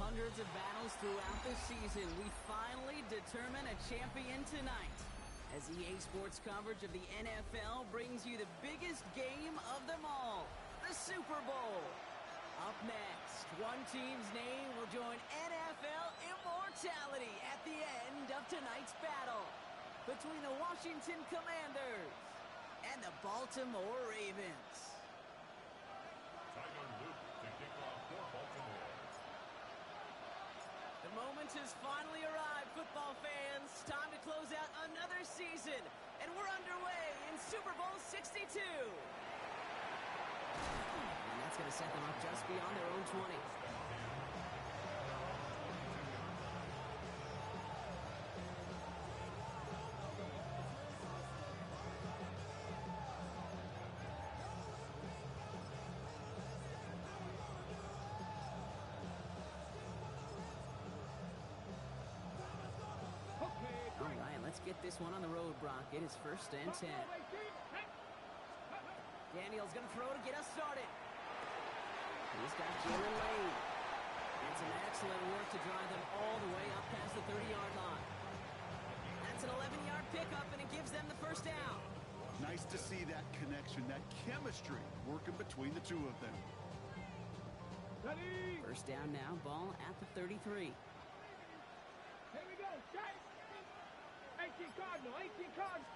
hundreds of battles throughout the season, we finally determine a champion tonight. As EA Sports coverage of the NFL brings you the biggest game of them all, the Super Bowl. Up next, one team's name will join NFL immortality at the end of tonight's battle between the Washington Commanders and the Baltimore Ravens. Tyler Luke to kick off for Baltimore. The moment has finally arrived, football fans. Time to close out another season, and we're underway in Super Bowl 62. And that's going to set them up just beyond their own 20. All right, let's get this one on the road, Brock. It is 1st and 10. Daniel's going to throw to get us started. He's got Jalen Lane. And some excellent work to drive them all the way up past the 30-yard line. That's an 11-yard pickup, and it gives them the first down. Nice to see that connection, that chemistry working between the two of them. Ready? First down now, ball at the 33. Here we go, Chase. 18 Cardinal, 18 Cardinal.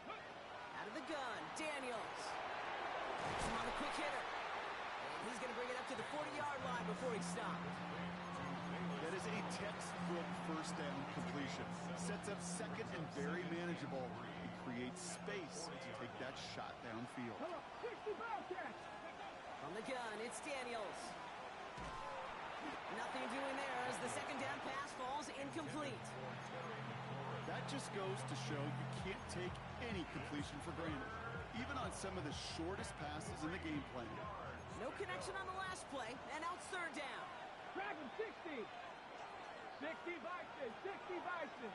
Out of the gun, Daniels. Some on the quick hitter. And he's going to bring it up to the 40-yard line before he stopped. That is a textbook first down completion. Sets up second and very manageable. He creates space to take that shot downfield. 60 Bobcats. From the gun, it's Daniels. Nothing doing there as the second down pass falls incomplete. That just goes to show you can't take any completion for granted, even on some of the shortest passes in the game plan. No connection on the last play, and now it's third down. Drag him, 60. 60 Bison, 60 Bison.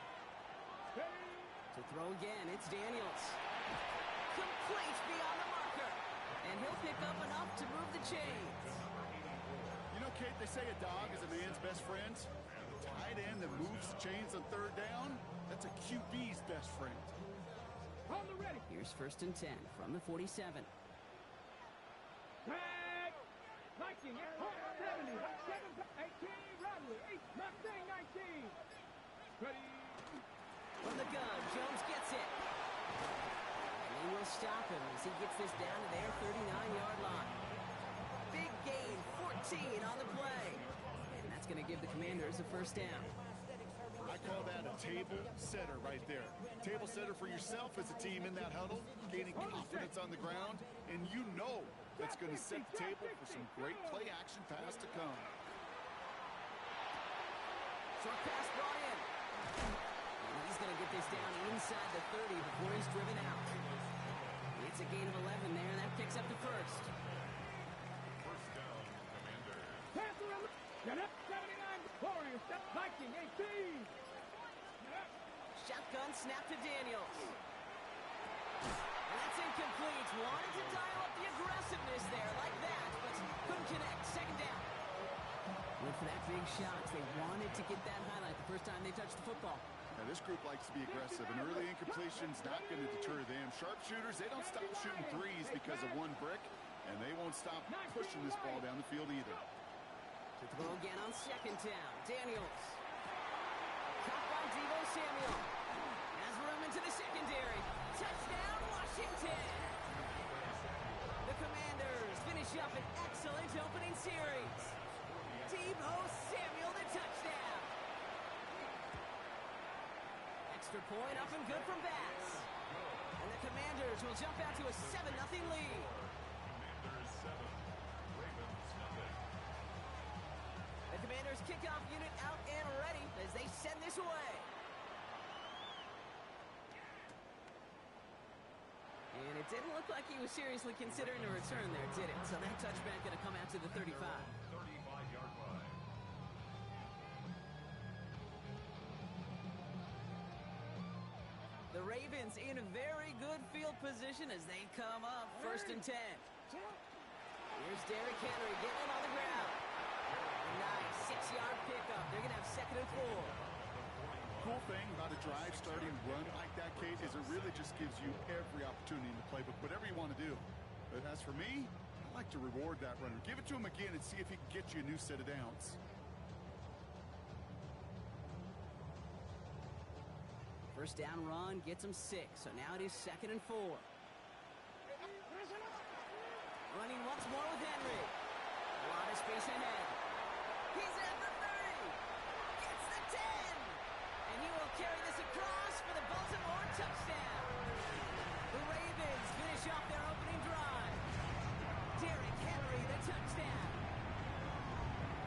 Ready? To throw again, it's Daniels. Complete beyond the marker. And he'll pick up enough to move the chains. You know, Kate, they say a dog is a man's best friend. A tight end that moves the chains on third down, that's a QB's best friend. On the ready. Here's 1st and 10 from the 47. Tag. 19, 70, 7, 18, Rodley, 8, Mustang, 19. Ready. From the gun, Jones gets it. And they will stop him as he gets this down to their 39-yard line. Big gain, 14 on the play. And that's going to give the Commanders a first down. I call that a table setter right there. Table setter for yourself as a team in that huddle, gaining confidence on the ground, and you know that's going to set the table for some great play-action pass to come. Short pass brought in. And he's going to get this down inside the 30 before he's driven out. It's a gain of 11 there, and that picks up the first. First down, Commander. Pass around. Get up, 79. Warriors, step Viking, 18. Get up. Shotgun snap to Daniels. And that's incomplete. Wanted to dial up the aggressiveness there like that, but couldn't connect. Second down. Went for that big shot. They wanted to get that highlight the first time they touched the football. Now, this group likes to be aggressive, and early incompletion's not going to deter them. Sharpshooters, they don't stop shooting threes because of one brick, and they won't stop pushing this ball down the field either. To throw again on second down. Daniels. Caught by Deebo Samuel. Has room into the secondary. Touchdown, Washington! The Commanders finish up an excellent opening series. Deebo Samuel, the touchdown. Extra point up and good from Bass. And the Commanders will jump out to a 7-0 lead. Commanders 7, Ravens 0. The Commanders kickoff unit out and ready as they send this away. And it didn't look like he was seriously considering a return there, did it? So that touchback going to come out to the 35. 35-yard line. The Ravens in very good field position as they come up 1st and 10. Here's Derrick Henry getting him on the ground. A nice 6-yard pickup. They're going to 2nd and 4. Cool thing about a drive starting run like that, Kate, is it really just gives you every opportunity in the playbook, whatever you want to do. But as for me, I like to reward that runner. Give it to him again and see if he can get you a new set of downs. First down run gets him 6, so now it is 2nd and 4. Running once more with Henry. A lot of space ahead. He's at the 30. Gets the 10. And he will carry this across for the Baltimore touchdown. The Ravens finish off their opening drive. Derrick Henry, the touchdown.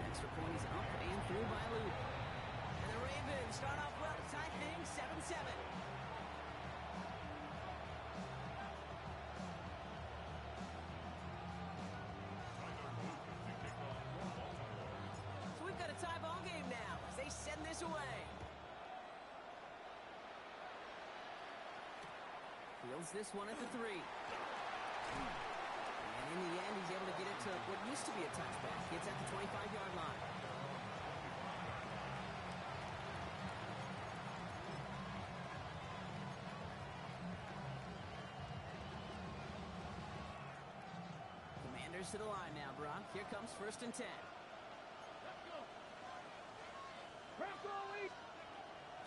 Extra point is up and through by Luke. And the Ravens start off well to tie things 7-7. So we've got a tie ball game now as they send this away. Fields this one at the 3. And in the end, he's able to get it to what used to be a touchback. It's at the 25-yard line. Commanders to the line now, Brock. Here comes 1st and 10.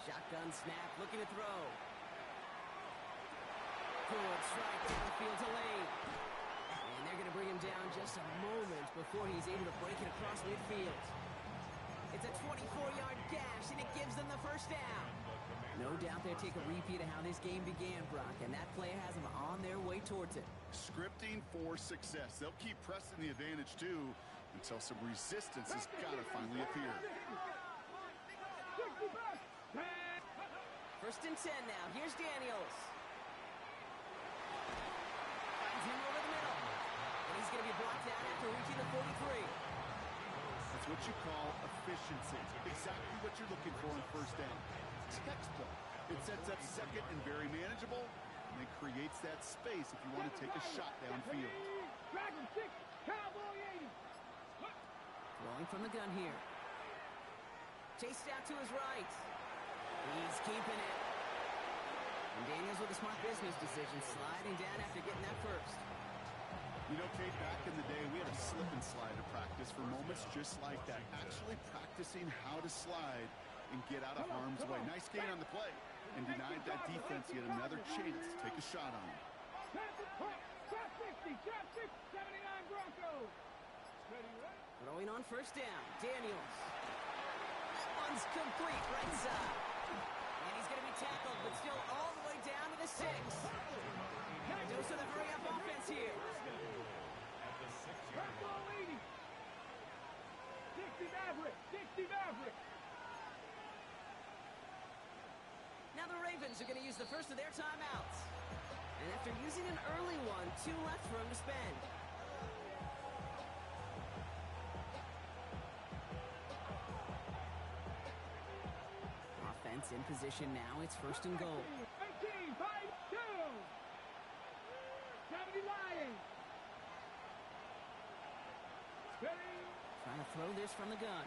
Shotgun snap, looking to throw. Good strike downfield to Lane. And they're going to bring him down just a moment before he's able to break it across midfield. It's a 24-yard gash, and it gives them the first down. No doubt they'll take a repeat of how this game began, Brock, and that play has them on their way towards it. Scripting for success. They'll keep pressing the advantage, too, until some resistance has got to finally appear. 1st and 10 now. Here's Daniels. Finds him over the middle. And he's going to be blocked out after reaching the 43. That's what you call efficiency. Exactly what you're looking for on 1st down. Textbook. It sets up 2nd and very manageable, and it creates that space if you want to take a shot downfield. Throwing from the gun here. Chased out to his right. He's keeping it. And Daniels with a smart business decision, sliding down after getting that first. You know, Kate, back in the day, we had a slip and slide to practice for moments just like that. Actually practicing how to slide and get out of harm's way. Nice gain on the play. And denied that defense yet another chance to take a shot on him. Throwing on 1st down. Daniels. That one's complete right side. And he's going to be tackled, but still all the way down to the 6. Dose of the hurry-up offense here. Now the Ravens are going to use the first of their timeouts. And after using an early one, 2 left for him to spend. Offense in position now. It's 1st and goal. 18, 5-2. 70 Lions. Trying to throw this from the gun.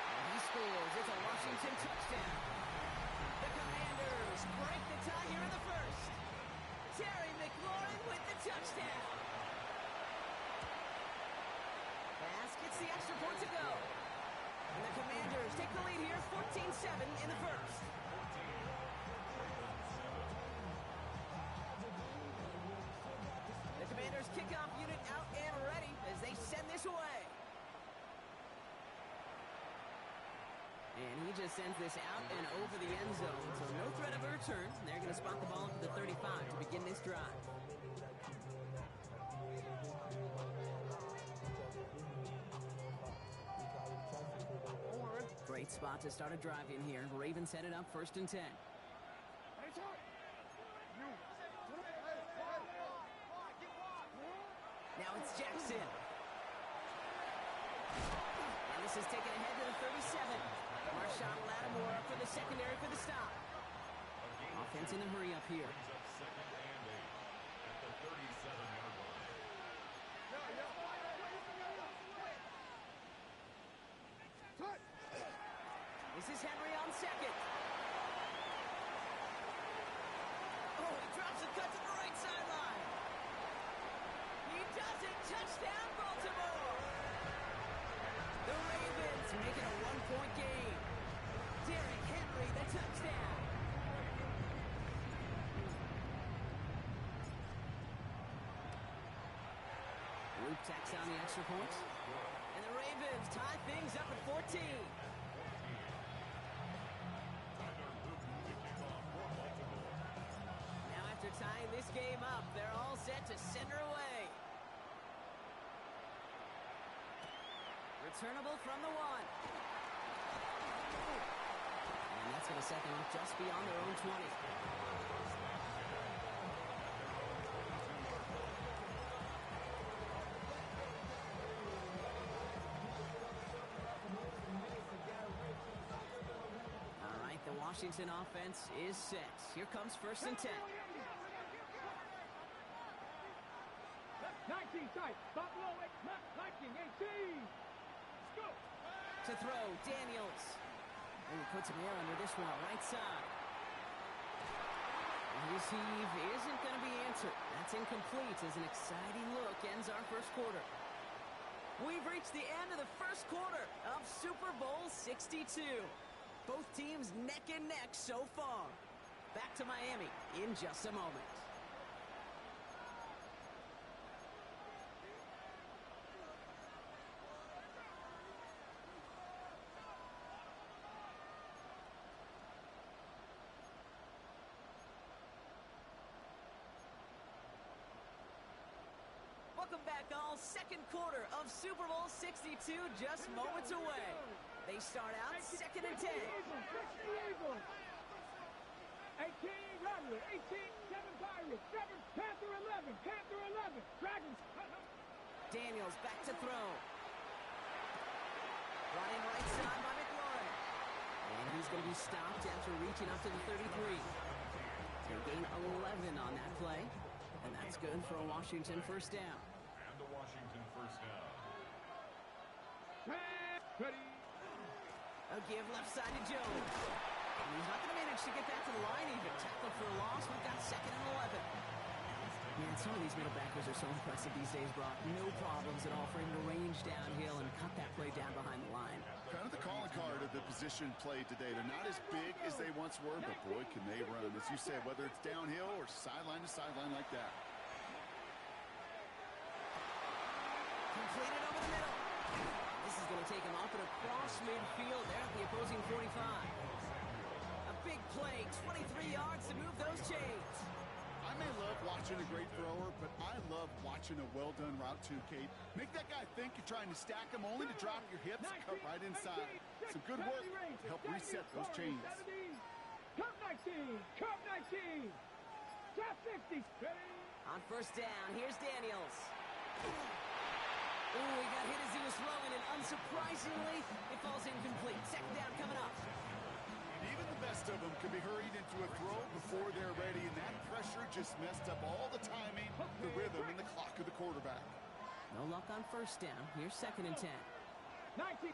And he scores. It's a Washington touchdown. The Commanders break the tie here in the 1st. Terry McLaurin with the touchdown. Pass gets the extra point to go. And the Commanders take the lead here, 14-7 in the 1st. The Commanders kickoff unit out and ready as they send this away. And he just sends this out and over the end zone, so no threat of a return. They're going to spot the ball to the 35 to begin this drive. Great spot to start a drive in here. Ravens set it up 1st and 10. Now it's Jackson. And this is taken ahead to the 37. Marshawn Lattimore up for the secondary for the stop. Offense in the hurry up here. This is Henry on second. Oh, he drops a cut to the right sideline. He does it. Touchdown, Baltimore. The Ravens make it a one-point game. Derrick Henry, the touchdown. Luke tacks on the extra point. And the Ravens tie things up at 14. Now after tying this game up, they're all set to send her away. Returnable from the one. And that's going to set them up just beyond their own 20. All right, the Washington offense is set. Here comes 1st and 10. 19 tight. Buffalo, 19, 18. Let's go. To throw, Daniels. And he puts him here under this one, right side. And his heave isn't going to be answered. That's incomplete as an exciting look ends our first quarter. We've reached the end of the first quarter of Super Bowl 62. Both teams neck and neck so far. Back to Miami in just a moment. Welcome back, all. Second quarter of Super Bowl 62 just moments away. They start out 2nd and 10. 18, Rattler, 18, 7 Pirates, 7, Panther 11, Panther 11, Dragons. Daniels back to throw. Running right side by McLaurin. And he's going to be stopped after reaching up to the 33. They gain 11 on that play. And that's good for a Washington first down. And the Washington first down. Ready. A give left side to Jones. And he's not going to manage to get back to the line even. Tackle for a loss. We've got 2nd and 11. Man, some of these middle backers are so impressive these days, Brock. No problems at all for him to range downhill and cut that play down behind the line. Kind of the calling card of the position played today. They're not as big as they once were, but boy, can they run. As you said, whether it's downhill or sideline to sideline like that. Completed over the middle. This is going to take him off and across midfield there at the opposing 45. A big play, 23 yards to move those chains. I may love watching a great thrower, but I love watching a well-done route too, Kate. Make that guy think you're trying to stack him only to drop your hips and cut right inside. Some good work to help reset those chains. Curve 19, curve 19. Drop 50. On first down, here's Daniels. Ooh, he got hit as he was throwing, and unsurprisingly, it falls incomplete. 2nd down coming up. And even the best of them can be hurried into a throw before they're ready, and that pressure just messed up all the timing, the rhythm, and the clock of the quarterback. No luck on first down. Here's 2nd and 10. 19,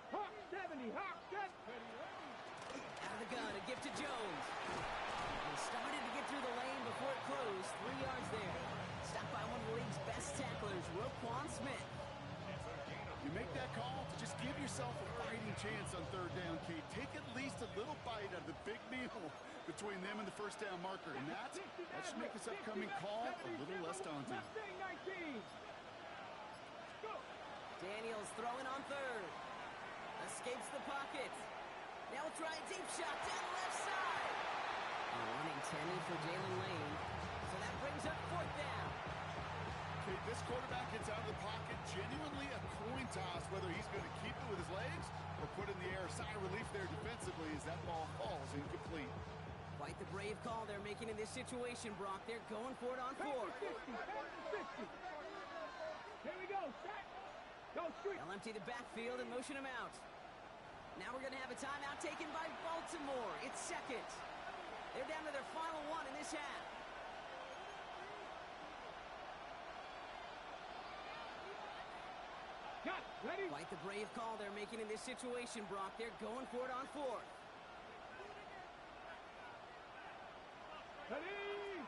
Hawk 70, Hawk 70. Out of the gun, a gift to Jones. He started to get through the lane before it closed. 3 yards there. Stopped by one of the league's best tacklers, Roquan Smith. You make that call to just give yourself a fighting chance on 3rd down, Kate. Take at least a little bite out of the big meal between them and the first down marker. And that should make this upcoming call a little less daunting. Daniels throwing on 3rd. Escapes the pocket. Now we'll try a deep shot down the left side. A one intended for Jalen Lane. So that brings up 4th down. Kate, this quarterback gets out of the pocket, genuinely a coin toss, whether he's going to keep it with his legs or put it in the air. Sigh of relief there defensively as that ball falls incomplete. Quite the brave call they're making in this situation, Brock. They're going for it on 4th. 50. Here we go, set. Go street. They'll empty the backfield and motion him out. Now we're going to have a timeout taken by Baltimore. It's 2nd. They're down to their final one in this half. Got Ready? Quite the brave call they're making in this situation, Brock. They're going for it on fourth. Ready?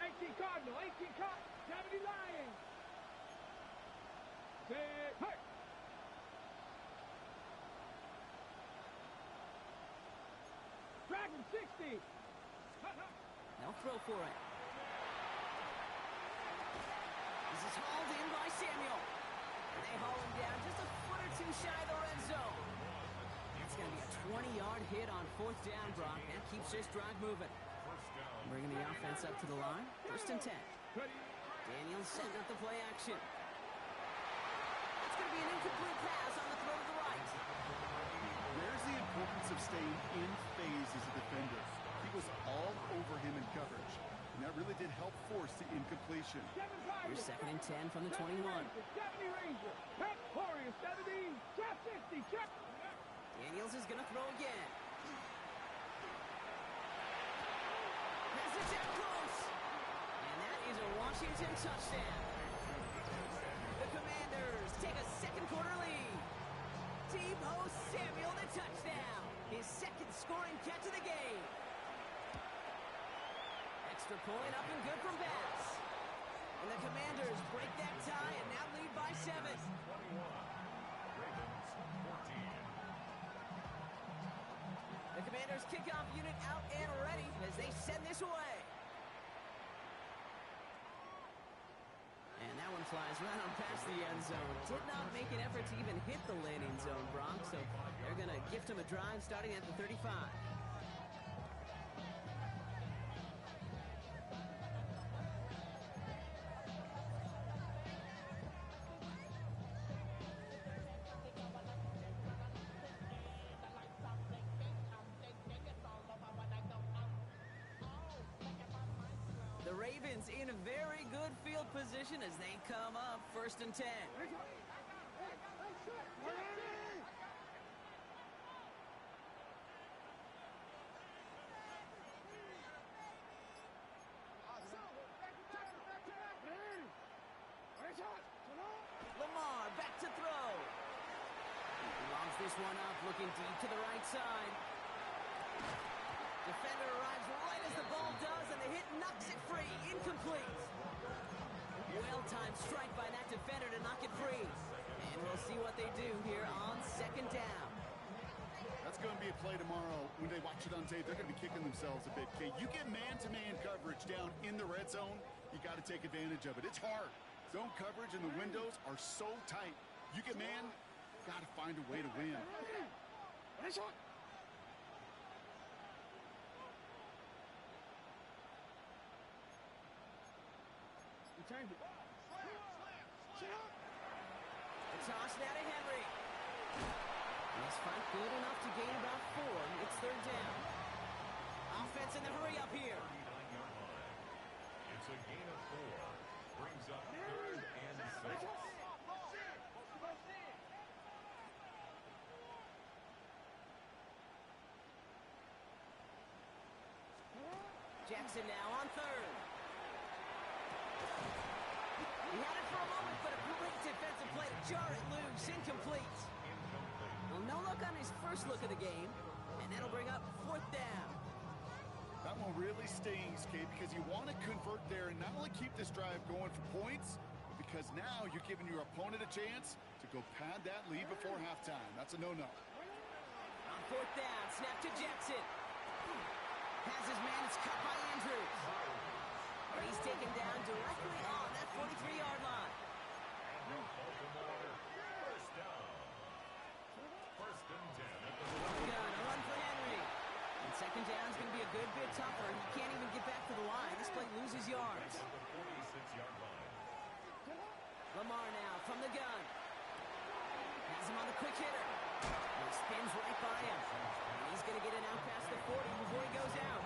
18 Cardinal, 18 Cardinal, 70 Lions. Set, hey! Dragon 60. They'll throw for it. This is hauled in by Samuel. And they haul him down just a foot or two shy of the red zone. It's going to be a 20-yard hit on fourth down, Brock. That keeps this drive moving. Bringing the offense up to the line. First and 10. Daniels setting up the play action. It's going to be an incomplete pass on the throw to the right. There's the importance of staying in phase as a defender. He was all over him in coverage, and that really did help force the incompletion. Here's second and 10 from the 21. 70 Ranger. Pep Warrior 70. Trap 60. Check. Daniels is going to throw again. Has it down close. And that is a Washington touchdown. The Commanders take a second quarter lead. Deebo Samuel the touchdown. His second scoring catch of the game. Extra point up and good from Bass. And the Commanders break that tie and now lead by 7. The Commanders kickoff unit out and ready as they send this away. And that one flies right on past the end zone. Did not make an effort to even hit the landing zone, Bronx. So they're going to gift him a drive starting at the 35. The Ravens in a very good field position as they come up first and 10. Lamar back to throw. He lobs this one up, looking deep to the right side. Defender arrives right as the ball does, and the hit knocks it free. Incomplete. Well-timed strike by that defender to knock it free. And we'll see what they do here on second down. That's going to be a play tomorrow. When they watch it on tape, they're going to be kicking themselves a bit. Okay, you get man-to-man coverage down in the red zone, you got to take advantage of it. It's hard. Zone coverage and the windows are so tight. You get man, got to find a way to win. The toss now to Henry. This fight good enough to gain about 4. It's third down. Offense in the hurry up here. It's a gain of 4. Brings up third and 6. Jackson now on third. He had it for a moment, but a great defensive play to jar it loose. Incomplete. Well, no luck on his first look of the game, and that'll bring up fourth down. That one really stings, Kate, because you want to convert there and not only keep this drive going for points, but because now you're giving your opponent a chance to go pad that lead before halftime. That's a no-no. On fourth down, snap to Jackson. Has his man, it's cut by Andrews. And he's taken down directly on that 43-yard line. Baltimore, first down. First and 10 at the Gun, a run for Henry. And second down is going to be a good bit tougher. He can't even get back to the line. This play loses yards. at the 46-yard line. Lamar now from the gun. Has him on the quick hitter. And he spins right by him. And he's going to get it out past the 40 before he goes out.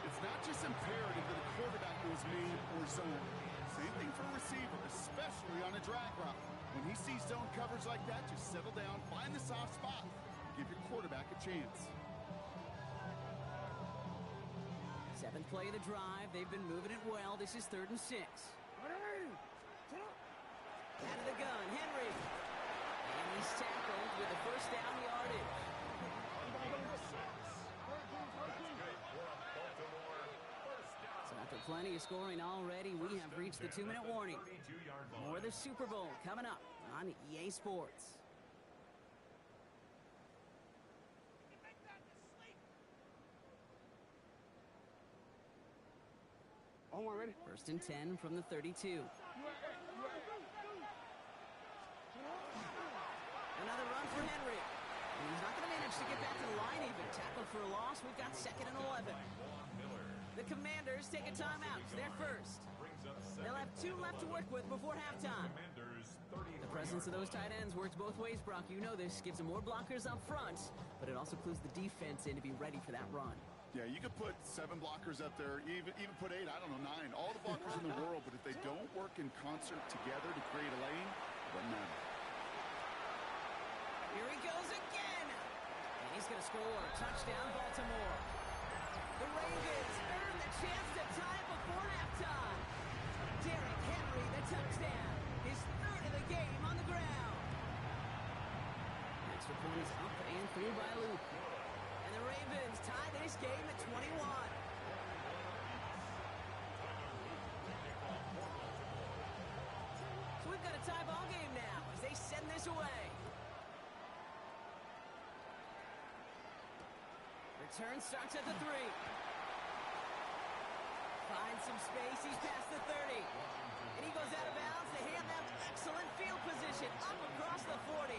It's not just imperative that a quarterback goes man or zone. Same thing for a receiver, especially on a drag route. When he sees zone coverage like that, just settle down, find the soft spot, give your quarterback a chance. 7th play of the drive. They've been moving it well. This is 3rd and 6. Out of the gun. Henry. He's tackled with a first down yardage. So after plenty of scoring already, we have reached the 2-minute warning. More of the Super Bowl coming up on EA Sports. First and 10 from the 32. Another run for Henry. And he's not going to manage to get back to the line even. Tackled for a loss. We've got 2nd and 11. The Commanders take a timeout. They're first. They'll have 2 left to work with before halftime. The presence of those tight ends works both ways, Brock. You know this. Gives them more blockers up front, but it also clues the defense in to be ready for that run. Yeah, you could put 7 blockers up there, even put 8, I don't know, 9. All the blockers in the world, but if they don't work in concert together to create a lane, it doesn't matter. Here he goes again. And he's going to score. Touchdown, Baltimore. The Ravens earn the chance to tie it before halftime. Derrick Henry, the touchdown. His 3rd of the game on the ground. Extra point is up and through by Luke. And the Ravens tie this game at 21. So we've got a tie ball game now as they send this away. Return starts at the 3. Finds some space. He's past the 30. And he goes out of bounds to hand them excellent field position up across the 40.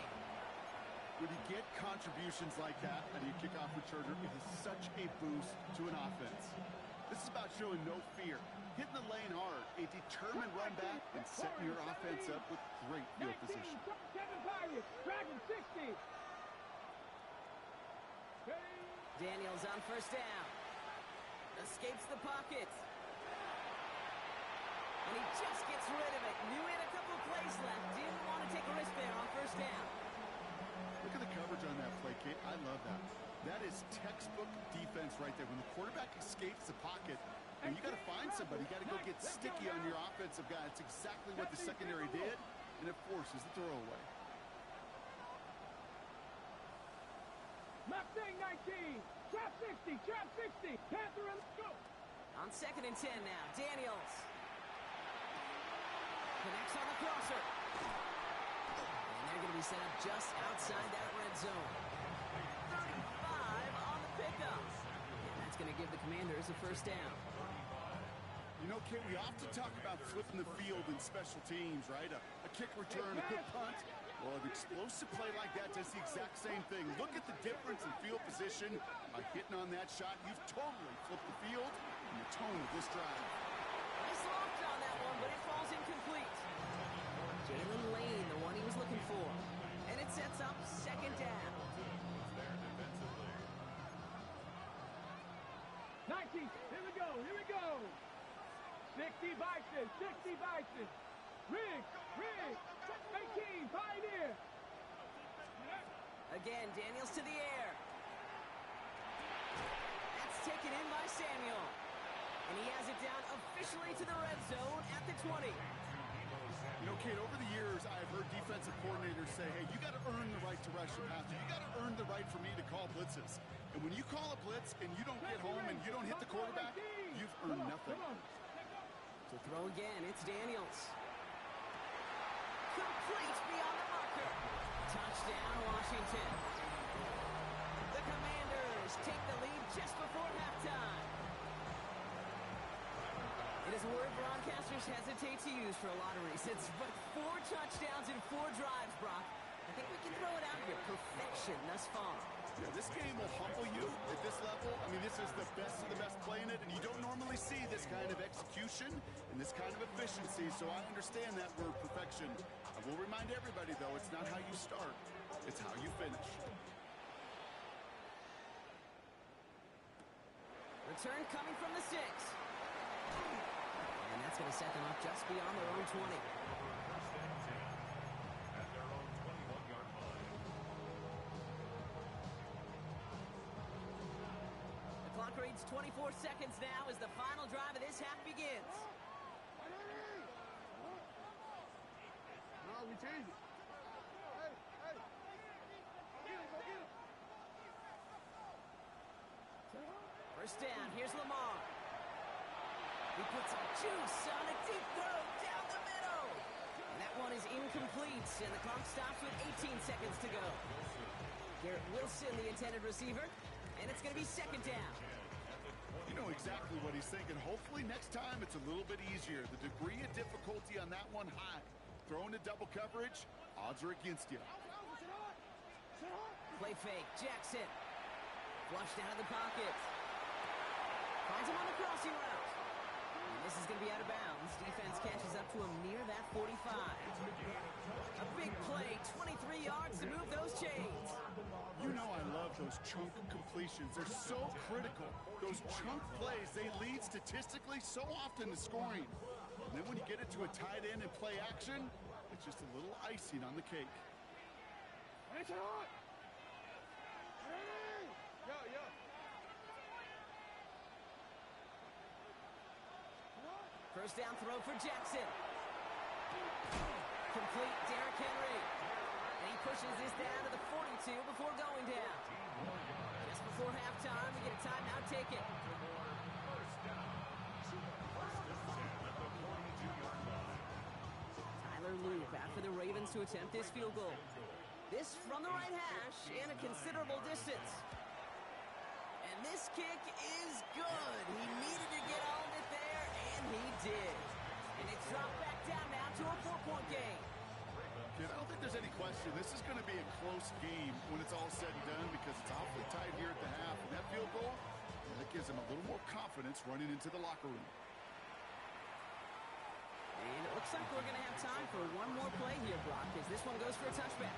When you get contributions like that and you kick off returner, it is such a boost to an offense. This is about showing no fear, hitting the lane hard, a determined run back, and setting your offense up with great field position. Daniels on first down. Escapes the pocket. And he just gets rid of it. Knew he had a couple of plays left. Didn't want to take a risk there on first down. Look at the coverage on that play, Kate. I love that. That is textbook defense right there. When the quarterback escapes the pocket, and you got to find somebody. You got to go get sticky on your offensive guy. It's exactly what the secondary did, and it forces the throwaway. Mustang 19, trap 60, trap 60, Panther and go. On 2nd and 10 now, Daniels. Connects on the crosser. And they're going to be set up just outside that red zone. 35 on the pickup. And that's going to give the Commanders a first down. You know, Kate, we often talk about flipping the field in special teams, right? A kick return, a good punt. Well, an explosive play like that does the exact same thing. Look at the difference in field position. By hitting on that shot, you've totally flipped the field and the tone of this drive. Nice loft on that one, but it falls incomplete. Jalen Lane, the one he was looking for. And it sets up 2nd down. 19, here we go, here we go. 60 Bison, 60 Bison. Riggs, 18, Pioneer. Again, Daniels to the air. That's taken in by Samuel. And he has it down officially to the red zone at the 20. You know, Kate, over the years, I've heard defensive coordinators say, hey, you got to earn the right to rush your passer. You got to earn the right for me to call blitzes. And when you call a blitz and you don't get home and you don't hit the quarterback, you've earned nothing. To throw again, it's Daniels. Complete beyond the marker. Touchdown, Washington. The Commanders take the lead just before halftime. It is a word broadcasters hesitate to use for a lot of reasons, but 4 touchdowns in 4 drives, Brock. I think we can throw it out here. Perfection thus far. Yeah, this game will humble you at this level. I mean, this is the best of the best playing it, and you don't normally see this kind of execution and this kind of efficiency, so I understand that word perfection. I will remind everybody, though, it's not how you start, it's how you finish. Return coming from the 6. And that's going to set them up just beyond their own 20. Clock reads 24 seconds now as the final drive of this half begins. No, we change it. Hey, First down, here's Lamar. He puts some juice on a deep throw down the middle. And that one is incomplete, and the clock stops with 18 seconds to go. Garrett Wilson, the intended receiver, and it's going to be second down. You know exactly what he's thinking. Hopefully next time it's a little bit easier. The degree of difficulty on that one high. Throwing to double coverage, odds are against you. Play fake, Jackson. Flushed out of the pocket. Finds him on the crossing route. And this is going to be out of bounds. Defense catches up to him near that 45. A big play, 23 yards to move those chains. You know I love those chunk completions. They're so critical. Those chunk plays, they lead statistically so often to scoring. And then when you get it to a tight end and play action, it's just a little icing on the cake. First down throw for Jackson. Complete, Derrick Henry. And he pushes this down to the 42 before going down. Just before halftime, we get a timeout taken. Tyler Loop after the Ravens to attempt this field goal. This from the right hash and a considerable distance. And this kick is good. He needed to get all of it there, and he did. And it's dropped back down now to a 4-point game. Kid, I don't think there's any question. This is going to be a close game when it's all said and done because it's awfully tight here at the half. And that field goal, that gives him a little more confidence running into the locker room. And it looks like we're going to have time for one more play here, Brock, as this one goes for a touchback.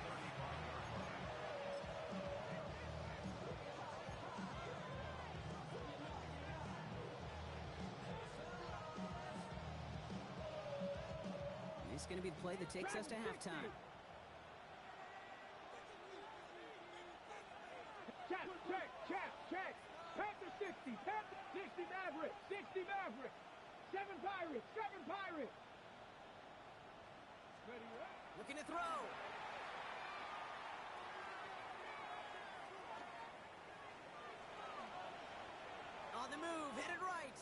It's going to be the play that takes us to halftime. Check. Panther 60, Panther 60 Maverick, 60 Maverick. 7 Pirates. Ready, right? Looking to throw. On the move, headed right.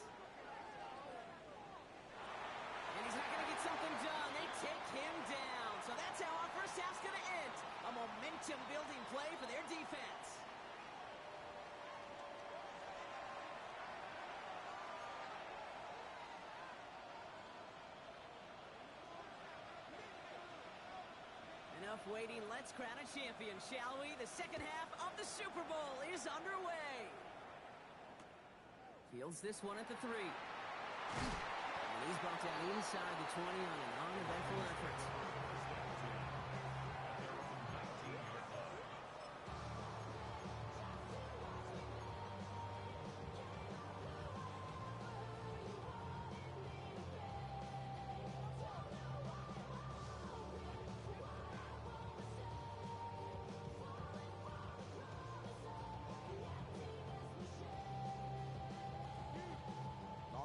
And he's not going to get something done. They take him down. So that's how our first half's going to end. A momentum-building play for their defense. Enough waiting. Let's crown a champion, shall we? The second half of the Super Bowl is underway. Fields this one at the 3. And he's brought down inside the 20 on an uneventful effort.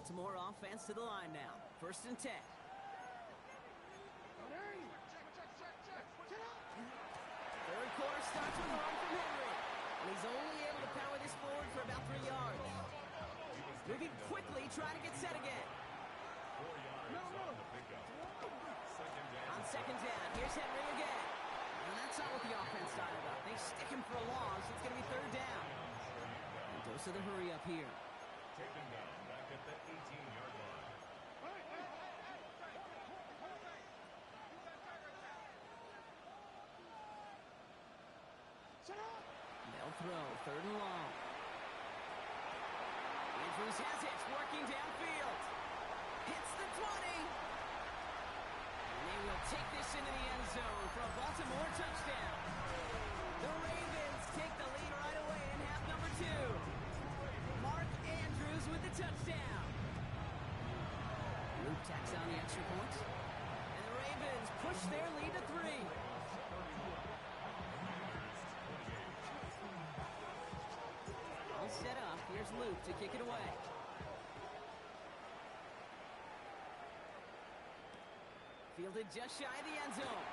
Baltimore offense to the line now. First and 10. Third quarter starts with a run from Henry. And he's only able to power this forward for about 3 yards. Moving quickly, trying to get set again. On second down, here's Henry again. And that's not what the offense started up. They stick him for a loss. It's going to be third down. And dose of the hurry up here. Taken down back at the 18-yard line. They'll throw, third and long. Andrews has it, working downfield. Hits the 20. And they will take this into the end zone for a Baltimore touchdown. The Ravens take the lead right away in half number 2. Mark Andrews with the touchdown. Luke tacks on the extra point. And the Ravens push their lead to 3. All set up. Here's Luke to kick it away. Fielded just shy of the end zone.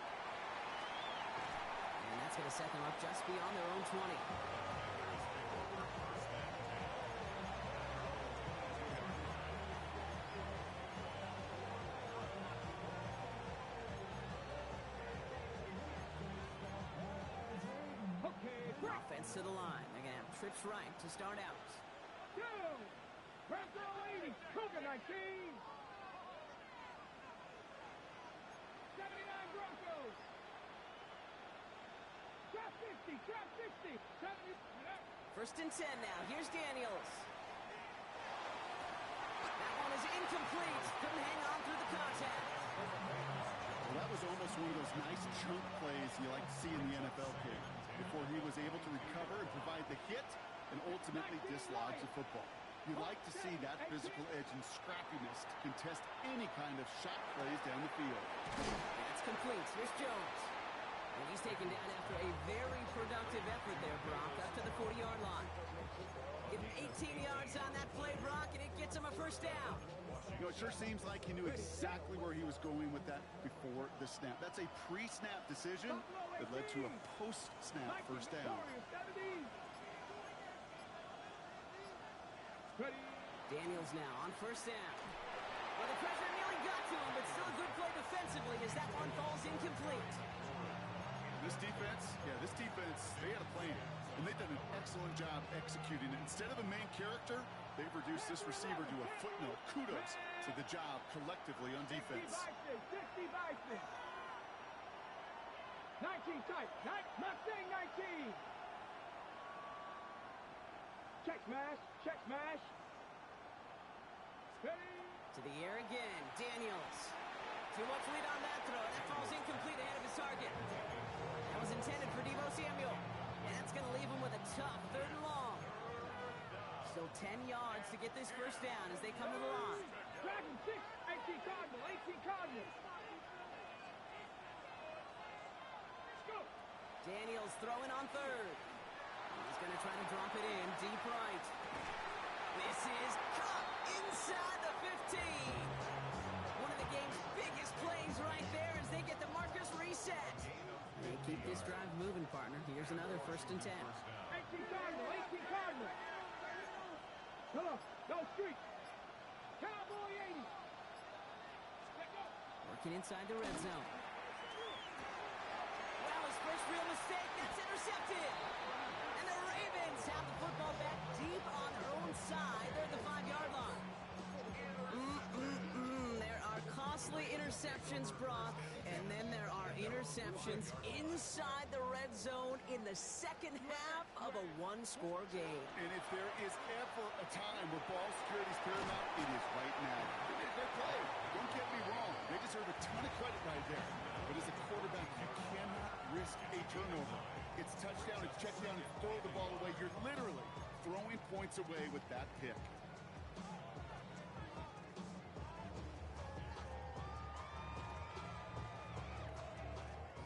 And that's going to set them up just beyond their own 20. Gets to the line. They're going to have trips right to start out. Two. Red zone 80. Cougar 19. 79 Broncos. Trap 50. Trap 60. 70. First and 10 now. Here's Daniels. That one is incomplete. Couldn't hang on through the contact. Well, that was almost one of those nice chunk plays you like to see in the NFL kick before he was able to recover and provide the hit and ultimately dislodge the football. You like to see that physical edge and scrappiness to contest any kind of shot plays down the field. That's complete. Here's Jones. And he's taken down after a very productive effort there, Brock, up to the 40-yard line. Give him 18 yards on that play, Brock, and it gets him a first down. You know, it sure seems like he knew exactly where he was going with that before the snap. That's a pre-snap decision that led to a post-snap first down. Daniels now on first down. Well, the pressure nearly got to him, but still a good play defensively as that one falls incomplete. This defense, they had a plan, and they've done an excellent job executing it. Instead of a main character, they've reduced this receiver to a footnote. Kudos to the job collectively on defense. 60 Bison. 19 tight. Mustang 19. Check smash. Check smash. Ready. To the air again. Daniels. Too much lead on that throw. That falls incomplete ahead of his target. That was intended for Deebo Samuel. And that's going to leave him with a tough 3rd and long. Still 10 yards to get this first down as they come to the line. Dragon 6. 18 Cardinal. 18 Cardinal. Let's go. Daniels throwing on 3rd. He's going to try to drop it in deep right. This is caught inside the 15. One of the game's biggest plays right there as they get the markers reset. They keep this drive moving, partner. Here's another first and 10. 18 Cardinal. 18 Cardinal. Come on. No streak. Cowboy 80. Let's go. Working inside the red zone. Well, his first real mistake. That's intercepted. And the Ravens have the football back deep on their own side. They're at the 5-yard line. There are costly interceptions, Brock, and then there are interceptions inside the red zone in the second half of a one-score game. And if there is ever a time where ball security is paramount, it is right now. They're playing. Don't get me wrong. They deserve a ton of credit right there. But as a quarterback, you cannot risk a turnover. It's touchdown, it's check down, it's throw the ball away. You're literally throwing points away with that pick.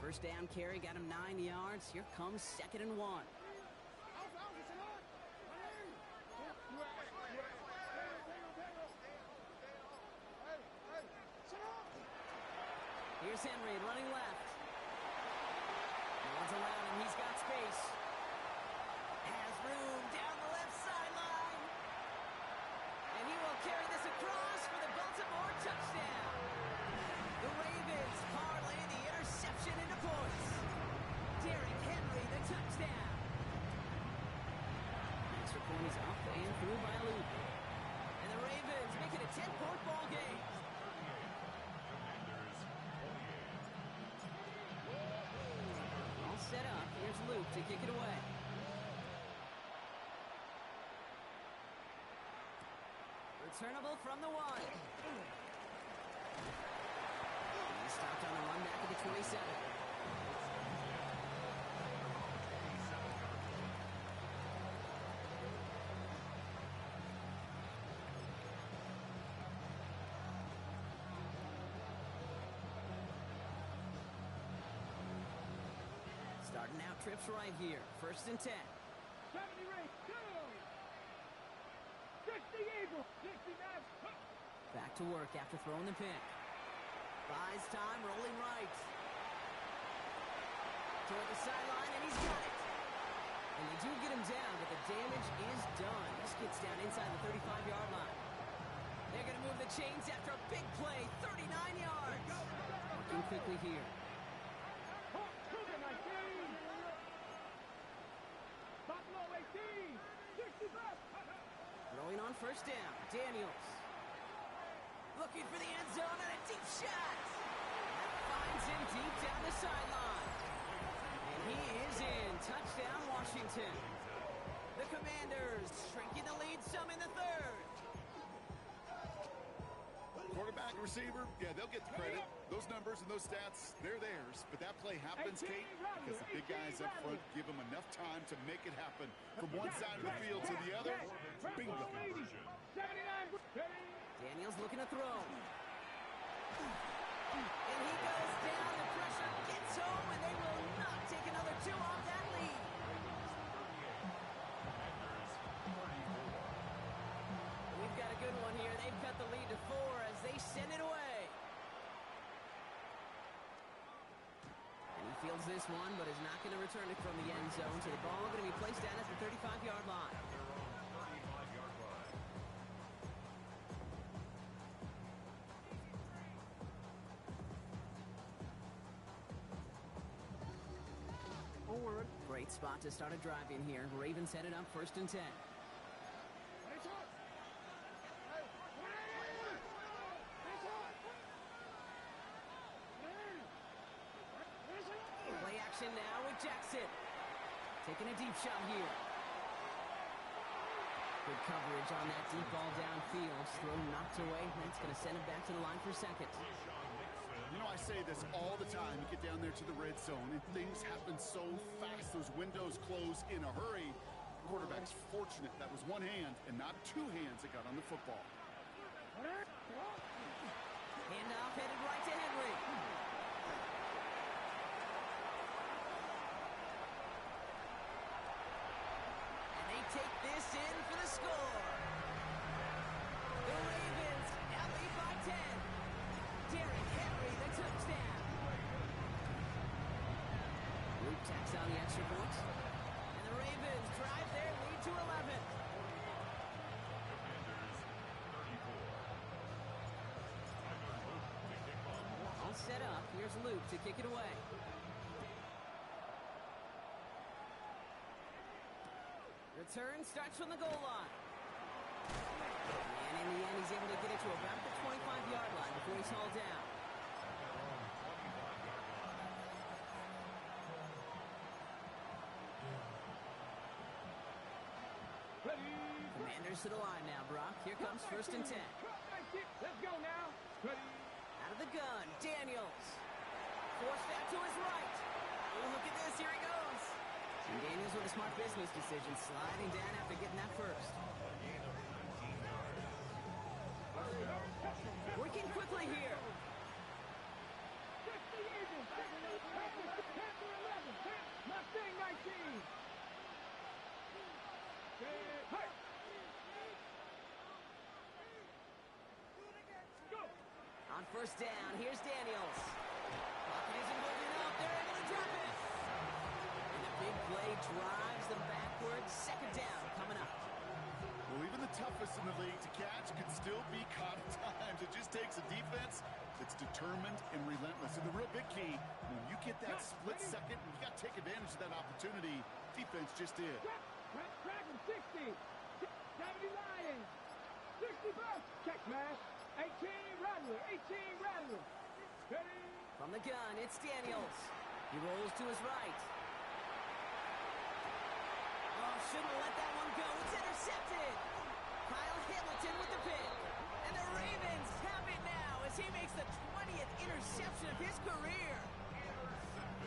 First down carry got him 9 yards. Here comes 2nd and 1. Here's Henry running left. No one's around him. He's got space. Has room down the left sideline. And he will carry this across for the Baltimore touchdown. The Ravens parlay the interception into points. Derrick Henry, the touchdown. Extra point is up and through by Luke. And the Ravens make it a 10-point ball game. All set up. Here's Luke to kick it away. Returnable from the 1. He stopped on the run back at the 27. Starting out trips right here. First and 10. 70 race. Go. 60 Eagle. 69. Back to work after throwing the pick. Buys time, rolling right. Toward the sideline, and he's got it. And they do get him down, but the damage is done. This gets down inside the 35-yard line. They're going to move the chains after a big play, 39 yards. Working quickly here. on first down. Daniels. Looking for the end zone and a deep shot. That finds him deep down the sideline. And he is in. Touchdown, Washington. The Commanders shrinking the lead some in the third. Quarterback and receiver, yeah, they'll get the credit. Those numbers and those stats, they're theirs. But that play happens, Kate, because the big guys up front give them enough time to make it happen. From one side of the field to the other, bingo. Daniels looking to throw. And he goes down. The pressure gets home, and they will not take another two off that lead. We've got a good one here. They've cut the lead to 4 as they send it away. And he fields this one, but is not going to return it from the end zone. So the ball going to be placed down at the 35-yard line. Great spot to start a drive in here. Ravens headed up 1st and 10. Play action now with Jackson. Taking a deep shot here. Good coverage on that deep ball downfield. Throw knocked away. That's going to send him back to the line for second. You know, I say this all the time. You get down there to the red zone, and things happen so fast. Those windows close in a hurry. Quarterback's fortunate that was one hand and not two hands that got on the football. Handoff headed right to Henry. And they take this in for the score. The Ravens now lead by 10. Derrick Henry, the touchdown. Luke tacks on the extra point. And the Ravens drive their lead to 11. All set up. Here's Luke to kick it away. Return starts from the goal line. And in the end, he's able to get it to about the 25-yard line before he's hauled down. Commanders to the line now, Brock. Here comes 1st and 10. Let's go now. Out of the gun, Daniels. Forced out to his right. Oh, look at this. Here he goes. And Daniels with a smart business decision, sliding down after getting that first. Working quickly here. Mustang 19. On first down, here's Daniels. Pocket isn't holding up. They're able to drop it. And the big play drives them backwards. Second down coming up. Well, even the toughest in the league to catch can still be caught at times. It just takes a defense that's determined and relentless. And the real big key, when you get that split second, you got to take advantage of that opportunity. Defense just did. Dragon 60. 70 Lions. 60 bucks. Check smash. 18 Rattler. 18 Rattler. From the gun, it's Daniels. He rolls to his right. Oh, shouldn't let that one go. It's intercepted. Kyle Hamilton with the pick. And the Ravens have it now as he makes the 20th interception of his career.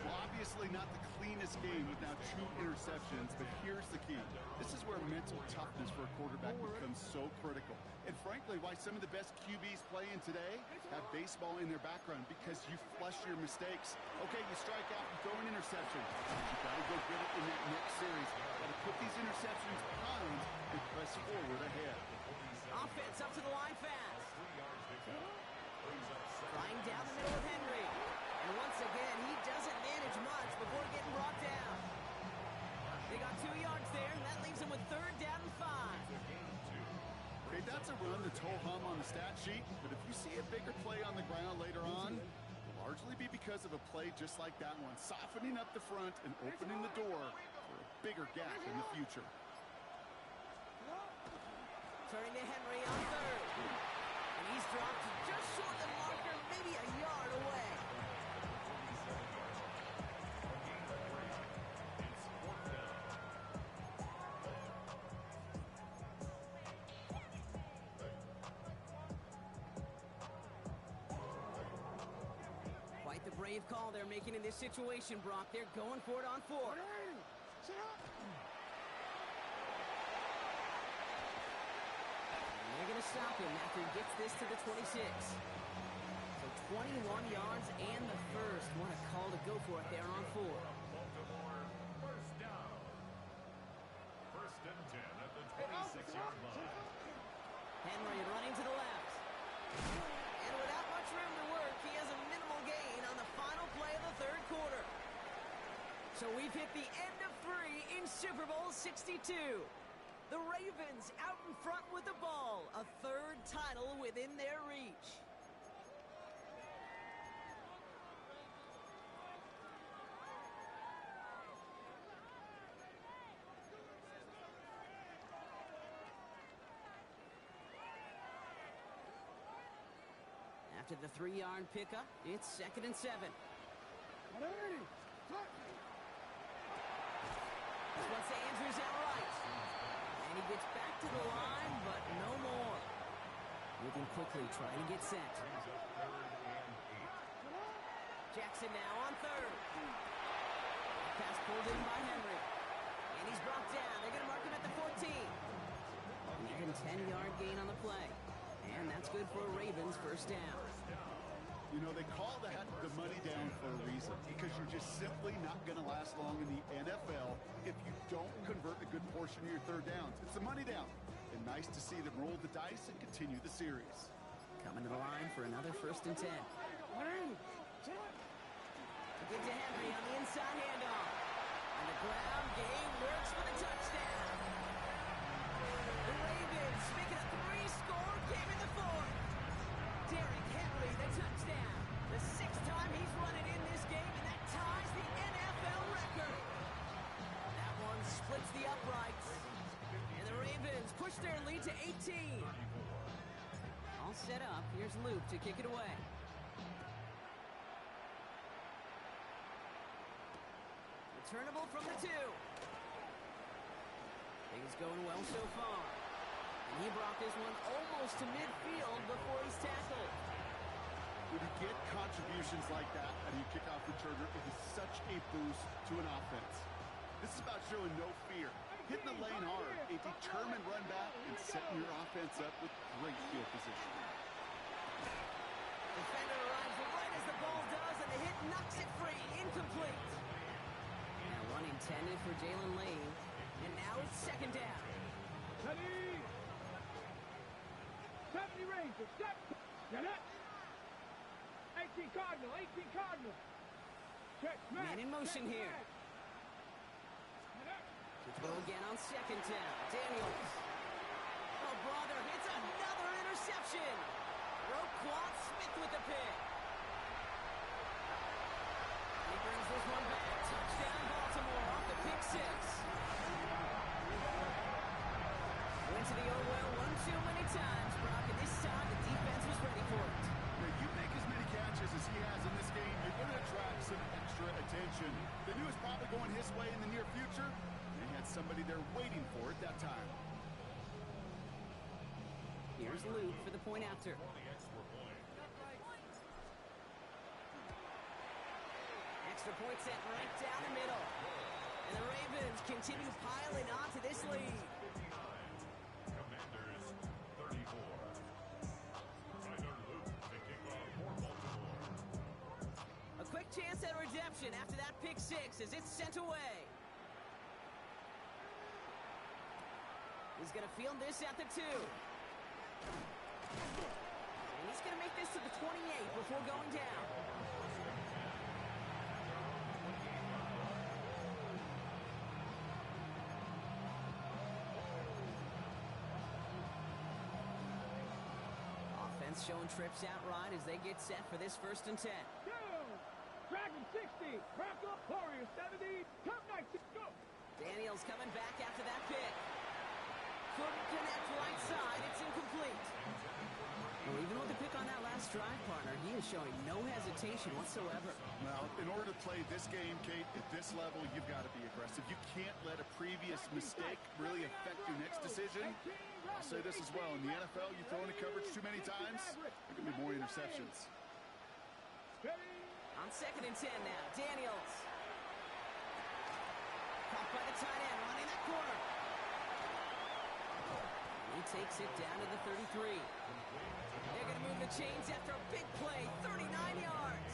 Well, obviously not the cleanest game with now 2 interceptions, but here's the key. This is where mental toughness for a quarterback becomes so critical. And frankly, why some of the best QBs playing today have baseball in their background, because you flush your mistakes. Okay, you strike out and throw an interception. You got to go get it in that next series. Got to put these interceptions behind and press forward ahead. Offense up to the line fast. Flying down the middle of Henry. And once again, he doesn't manage much before getting brought down. They got 2 yards there, and that leaves them with 3rd down and 5. Okay, that's a run that's ho-hum on the stat sheet, but if you see a bigger play on the ground later on, it'll largely be because of a play just like that one, softening up the front and opening the door for a bigger gap in the future. Turning to Henry on third. And he's dropped just short of the marker, maybe a yard away. Quite the brave call they're making in this situation, Brock. They're going for it on fourth. They're going to stop him after he gets this to the 26. So 21 yards and the first. What a call to go for it there on four. Baltimore, first down. First and 10 at the 26-yard line. Henry running to the left. And without much room to work, he has a minimal gain on the final play of the third quarter. So we've hit the end of 3 in Super Bowl 62. The Ravens out in front with the ball. A third title within their reach. After the 3-yard pickup, it's 2nd and 7. This one's to Andrews outright. And he gets back to the line, but no more. Moving quickly, trying to get set. Jackson now on third. Pass pulled in by Henry. And he's brought down. They're going to mark him at the 14. An even 10-yard gain on the play. And that's good for a Ravens first down. You know, they call that the money down for a reason, because you're just simply not going to last long in the NFL if you don't convert a good portion of your third downs. It's the money down. And nice to see them roll the dice and continue the series. Coming to the line for another 1st and 10. Give to Henry on the inside handoff. And the ground game works for the touchdown. The Ravens making a 3-score game in the fourth. Derrick Henry, the touchdown. The 6th time he's run it in this game, and that ties the NFL record. That one splits the uprights. And the Ravens push their lead to 18. All set up. Here's Luke to kick it away. Returnable from the 2. Things going well so far. And he brought this one almost to midfield before he's tackled. When you get contributions like that out of your kickoff returner, it is such a boost to an offense. This is about showing no fear, hitting the lane hard, a determined run back, and setting your offense up with great field position. Defender arrives right as the ball does, and the hit knocks it free, incomplete. And one intended for Jalen Lane, and now it's 2nd down. 70 Rangers, 18 Cardinal, 18 Cardinal. Check, Man in motion here. To throw again on 2nd down. Daniels. Oh, brother, it's another interception. Roquan Smith with the pick. He brings this one back. Touchdown Baltimore off the pick 6. Went to the old well one too many times, Brock, and this time the defense was ready for it. Now, you make as many catches as he has in this game, you're going to attract some extra attention. They knew it was probably going his way in the near future. They had somebody there waiting for it that time. Here's Luke for the point after. Extra point set right down the middle. And the Ravens continue piling on to this lead. Commanders 34. Tyler Luke picking off for Baltimore. A quick chance at redemption after that pick 6 as it's sent away. He's going to field this at the 2. And he's going to make this to the 28 before going down. Offense showing trips out right as they get set for this 1st and 10. Dragon 60, Bronco Warrior 70, top 19, go! Daniels coming back after that pick. couldn't connect right side. It's incomplete. Well, even with the pick on that last drive, partner, he is showing no hesitation whatsoever. Well, in order to play this game, Kate, at this level, you've got to be aggressive. You can't let a previous mistake really affect your next decision. I'll say this as well. In the NFL, you throw into coverage too many times, there can be more interceptions. On 2nd and 10 now, Daniels. Caught by the tight end, running that corner. He takes it down to the 33. They're going to move the chains after a big play, 39 yards.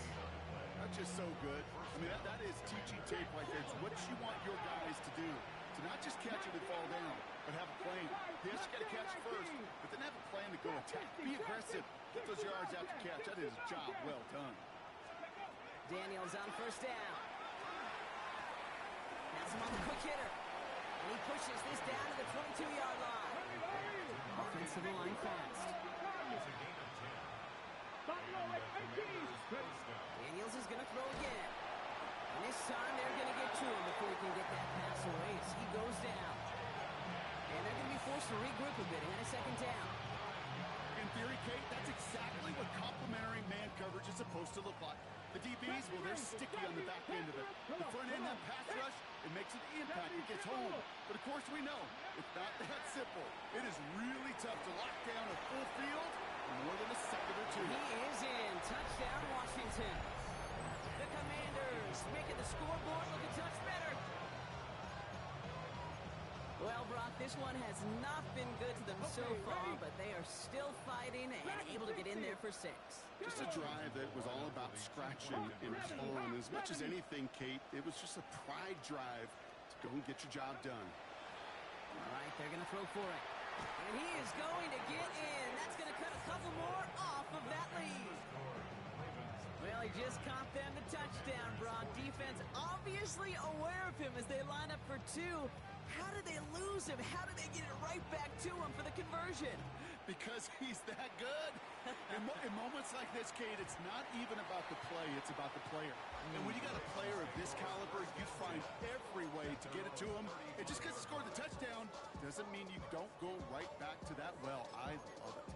That's just so good. I mean, that is teaching tape right there. It's what you want your guys to do. To not just catch it and fall down, but have a plan. Yes, you got to catch first, but then have a plan to go attack. Be aggressive. Get those yards after catch. That is a job well done. Daniels on 1st down. Has him on the quick hitter. And he pushes this down to the 22-yard line. Offensive line fast. Daniels is going to throw again. And this time they're going to get to him before he can get that pass away as he goes down. And they're going to be forced to regroup a bit ahead of 2nd down. In theory, Kate, that's exactly what complementary man coverage is supposed to look like. The DBs, well, they're sticky on the back end of it. The front end, that pass rush, it makes an impact. It gets home. But, of course, we know it's not that simple. It is really tough to lock down a full field in more than a second or two. He is in. Touchdown, Washington. The Commanders making the scoreboard look a touch better. Well, Brock, this one has not been good to them so far, but they are still fighting and able to get in there for 6. Just a drive that was all about scratching and pulling. As much as anything, Kate, it was just a pride drive to go and get your job done. All right, they're going to throw for it. And he is going to get in. That's going to cut a couple more off of that lead. Well, he just caught them the touchdown, Brock. Defense obviously aware of him as they line up for 2. How did they lose him? How did they get it right back to him for the conversion? Because he's that good. In moments like this, Kate, it's not even about the play, it's about the player. And when you got a player of this caliber, you find every way to get it to him. And just because he scored the touchdown doesn't mean you don't go right back to that well. I love it.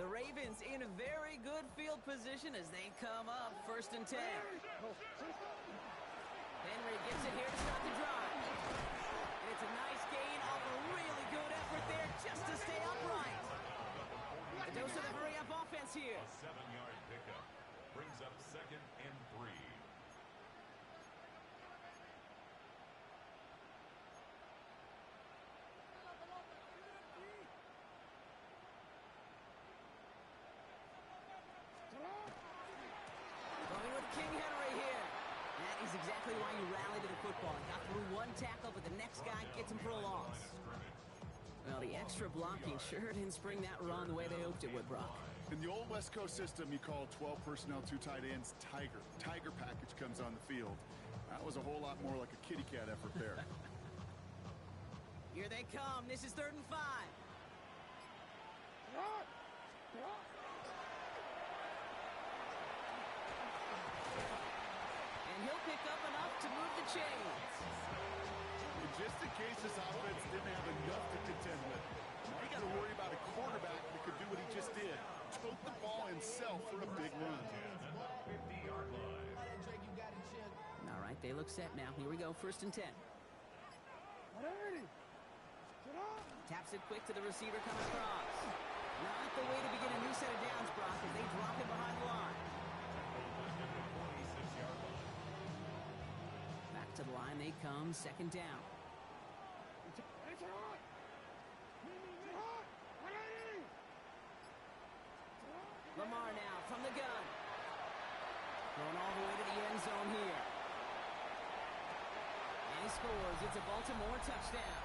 The Ravens in a very good field position as they come up 1st and 10. Henry gets it here to start the drive. And it's a nice gain off a really good effort there just to stay upright. A dose of the hurry-up offense here. A 7-yard pickup brings up 2nd and 3. Going with King Henry here. That is exactly why you rally to the football. Got through one tackle, but the next guy gets him for a loss. Well, the extra blocking sure didn't spring that run the way they hoped it would, Brock. In the old West Coast system, you call 12 personnel, 2 tight ends, Tiger. Tiger package comes on the field. That was a whole lot more like a kitty cat effort there. Here they come. This is 3rd and 5. And he'll pick up enough to move the chains. And just in case this offense didn't have enough to contend with, now you got to worry about a quarterback that could do what he just did. Took the ball himself for a big run. 50-yard line. All right, they look set now. Here we go, 1st and 10. Taps it quick to the receiver coming across. Not the way to begin a new set of downs, Brock, as they drop it behind the line. Back to the line they come, 2nd down. Lamar now from the gun. Going all the way to the end zone here. And he scores. It's a Baltimore touchdown.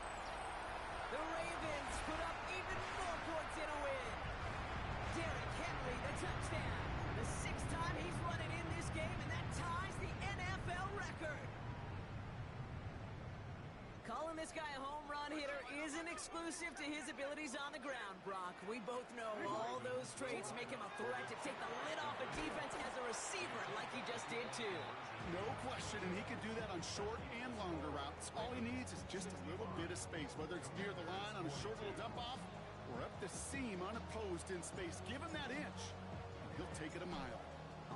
The Ravens put up even more points in a win. Derrick Henry, the touchdown. The 6th time he's running in this game, and that ties the NFL record. Calling this guy a home run run hitter isn't exclusive to his abilities on the ground, Brock. We both know all those traits make him a threat to take the lid off a defense as a receiver like he just did too. No question, and he can do that on short and longer routes. All he needs is just a little bit of space, whether it's near the line on a short little dump-off or up the seam unopposed in space. Give him that inch, and he'll take it a mile.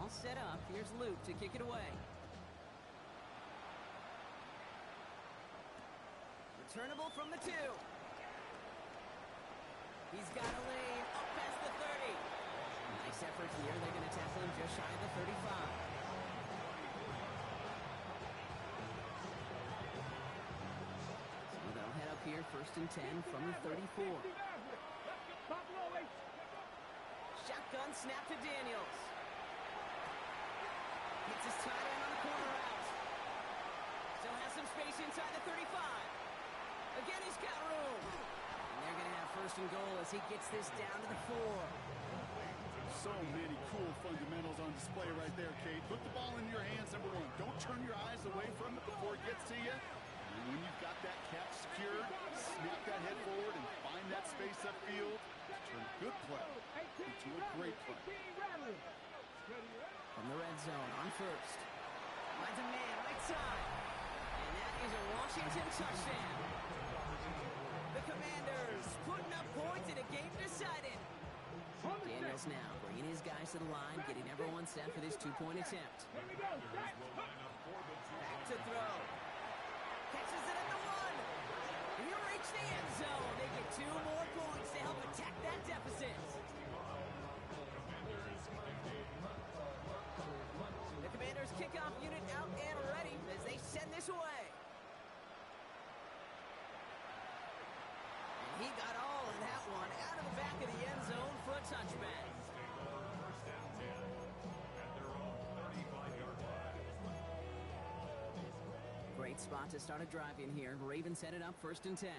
All set up. Here's Luke to kick it away. Returnable from the 2. He's got a lane up past the 30. Nice effort here. They're going to tackle him just shy of the 35. So they'll head up here, 1st and 10 from the 34. Shotgun snap to Daniels. Gets his tight end on the corner out. Still has some space inside the 35. Again, he's got room. And they're going to have 1st and goal as he gets this down to the 4. So many cool fundamentals on display right there, Kate. Put the ball in your hands, number 1. Don't turn your eyes away from it before it gets to you. And when you've got that catch secured, snap that head forward and find that space upfield to turn a good play into a great play. From the red zone on 1st. Finds a man right side. And that is a Washington touchdown. The Commanders putting up points in a game decided. Daniels now bringing his guys to the line, getting everyone set for this 2-point attempt. Back to throw. Catches it at the 1. He'll reach the end zone. They get 2 more points to help attack that deficit. The Commanders kickoff unit out and ready as they send this away. And he got all of that one out of the back of the end zone for a touchback. Great spot to start a drive in here. Ravens set it up 1st and 10.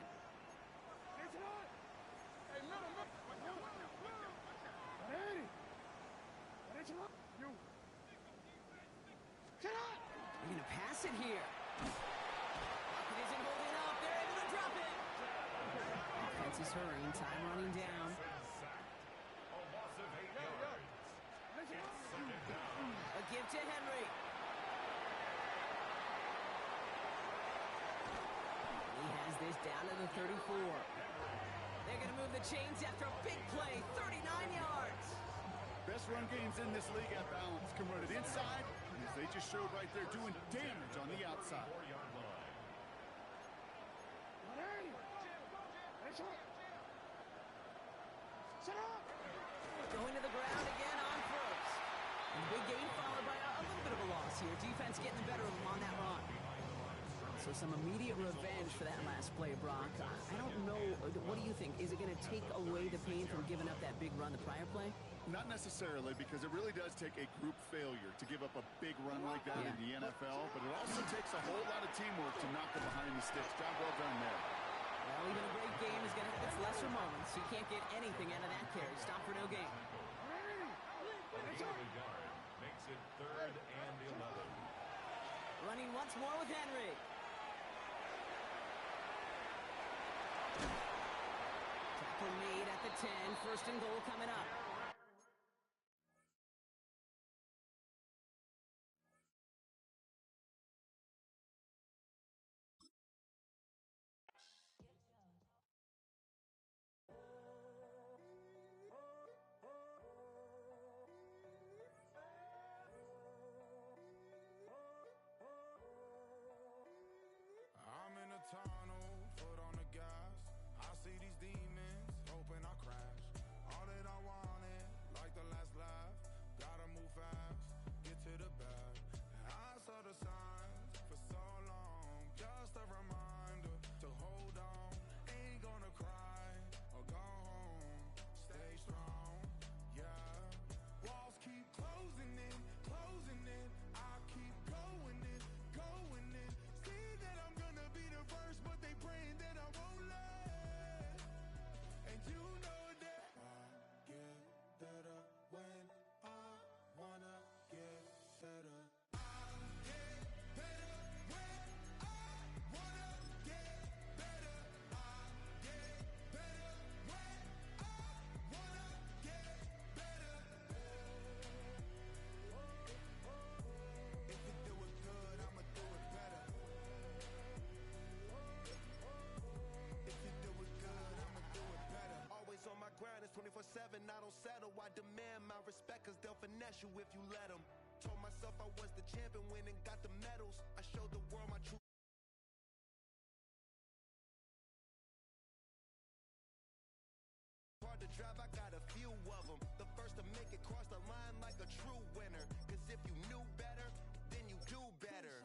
They're going to pass it here. It isn't holding up. They're able to drop it. Offense is hurrying. Time running down. A give to Henry. He has this down to the 34. They're going to move the chains after a big play. 39 yards. Best run games in this league at balance. Can run it inside, and as they just showed right there, doing damage on the outside. Going to the ground again on 1st. And big gain followed by a little bit of a loss here. Defense getting the better of them on that run. So some immediate revenge for that last play, Brock. I don't know. What do you think? Is it going to take away the pain from giving up that big run the prior play? Not necessarily, because it really does take a group failure to give up a big run like that in the NFL, but it also takes a whole lot of teamwork to knock it behind the sticks. Job well done there. Well, even a great game is going to have its lesser moments. You can't get anything out of that carry. Stop for no gain. Makes it 3rd and 11. Running once more with Henry. Tackle made at the 10. 1st and goal coming up. I'm in a tunnel, foot on the gas. I see these demons, hoping I crash. All that I want you if you let them. Told myself I was the champion, went and got the medals. I showed the world my true. Hard to drive, I got a few of them. The first to make it cross the line like a true winner. Cause if you knew better, then you do better.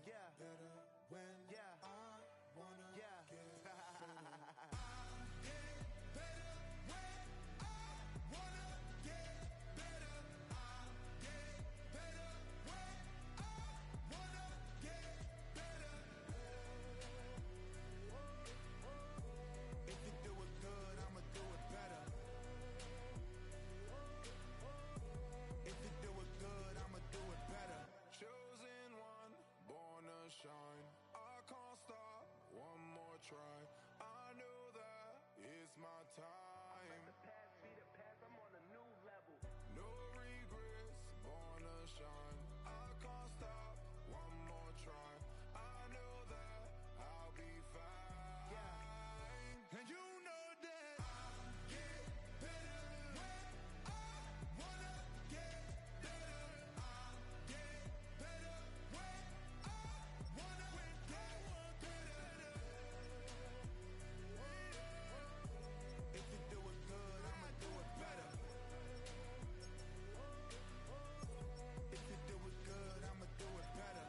Yeah. Better when Yeah. I wanna Yeah. get better. I get better when I wanna get better. I get better when I wanna get better. If you do it good, I'ma do it better. If you do it good, I'ma do it better. Chosen one, born to shine. I can't stop, one more try. I know that it's my time. No regrets, born to shine. I can't stop, one more try. I know that I'll be fine. Yeah. And you know that I get better when I wanna get better. I get better when I wanna get better. If you do it good, I'ma do it better. If you do it good, I'ma do it better.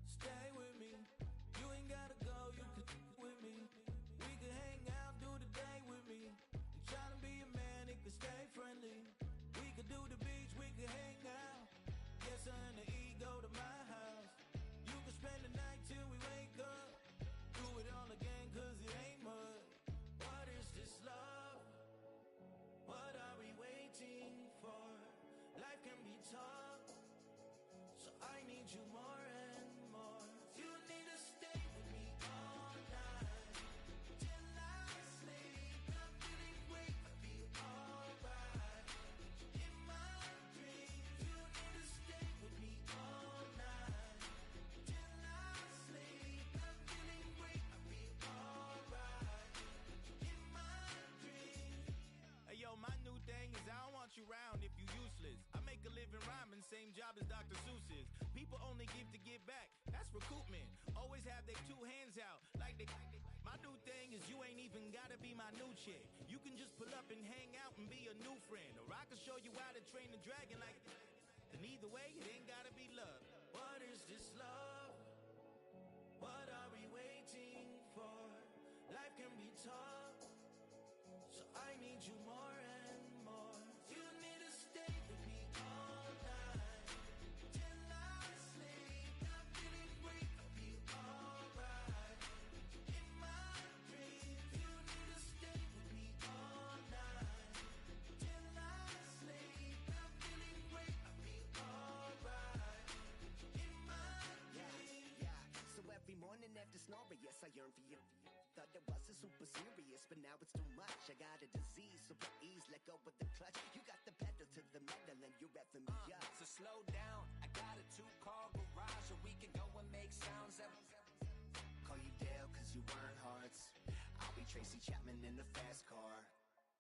Stay with me. You ain't gotta go, you can with me. We can hang out, do the day with me. And tryna be a man, it can stay friendly. We could do the beach, we can hang out. Get something to eat, go to my house. You can spend the night till we wake up. Do it all again, cause it ain't mud. What is this love? What are we waiting for? Life can be tough, so I need you more and more. You need to stay with me all night till I sleep. I'm feeling great, I feel alright. In my dreams, you need to stay with me all night till I sleep. I'm feeling great, I feel alright. In my dreams. Hey yo, my new thing is I don't want you round if you useless. I make a living rhyming, same job as Dr. Seuss's. People only give to give back, that's recoupment. Always have their two hands out, like they. My new thing is you ain't even gotta be my new chick. You can just pull up and hang out and be a new friend. Or I can show you how to train the dragon like. And either way, it ain't gotta be love. What is this love? What are we waiting for? Life can be tough, so I need you more and more. You need to stay with me all night till I sleep. I'm feeling great, I feel alright. In my dreams, you need to stay with me all night till I sleep. I'm feeling great, I feel alright. In my dreams. Yeah. So every morning after snoring, yes, I yearn for you. Thought it wasn't super serious, but now it's too much. I got a disease, so at ease, let go of the clutch. You got the pedal to the metal and you're reffing me up. So slow down, I got a 2-car garage, or we can go and make sounds that. Call you Dale, cause you weren't hearts. I'll be Tracy Chapman in the fast car.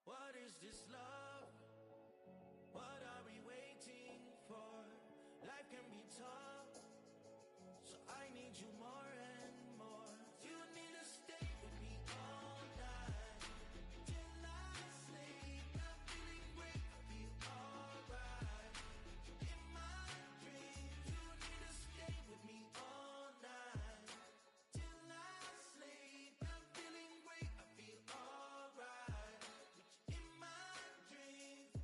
What is this love? What are we waiting for? Life can be tough, so I need you more and more. You need to stay with me all night till I sleep. I'm feeling great, I feel alright. In my dreams, you need to stay with me all night till I sleep. I'm feeling great, I feel alright. In my dreams.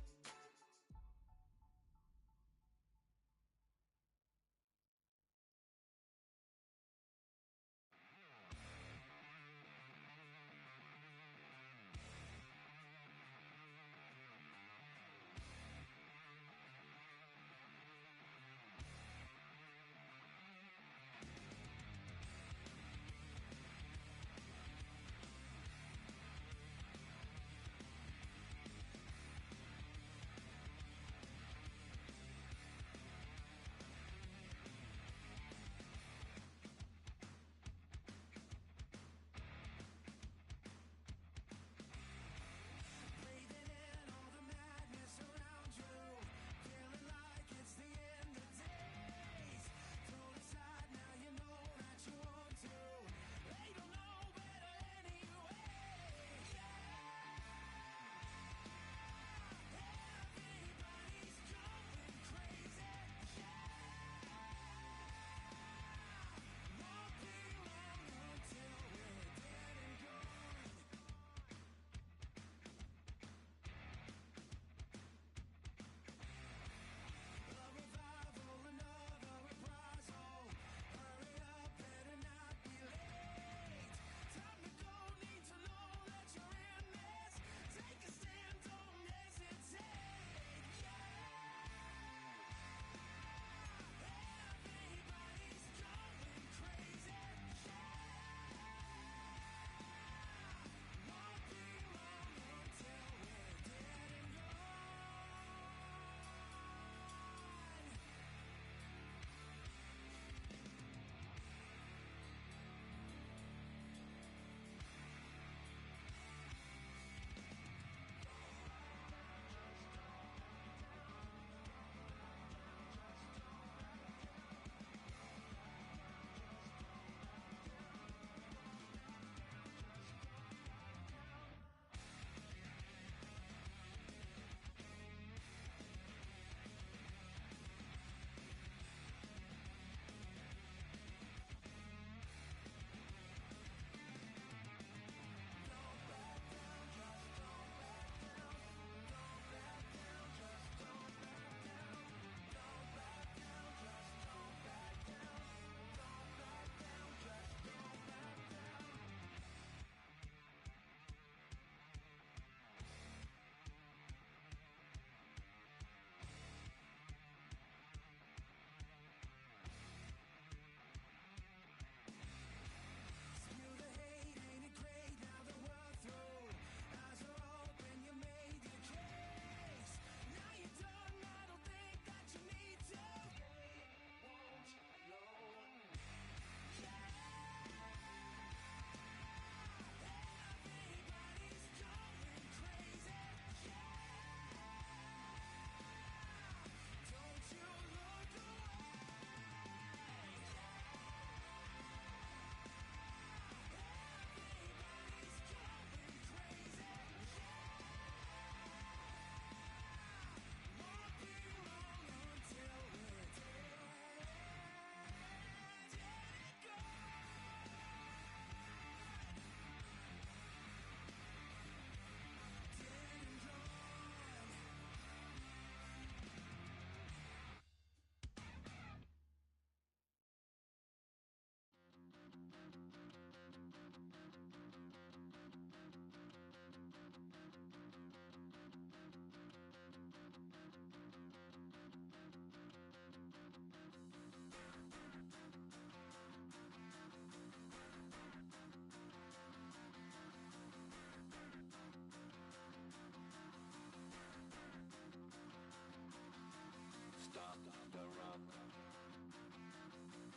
Stop the rock.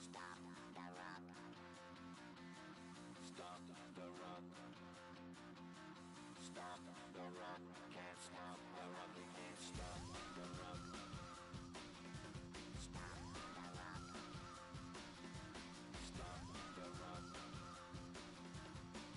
Stop the rock. Stop the rock. Stop the rock. Can't stop the rock. You can't stop the rock. Stop the rock. Stop the rock.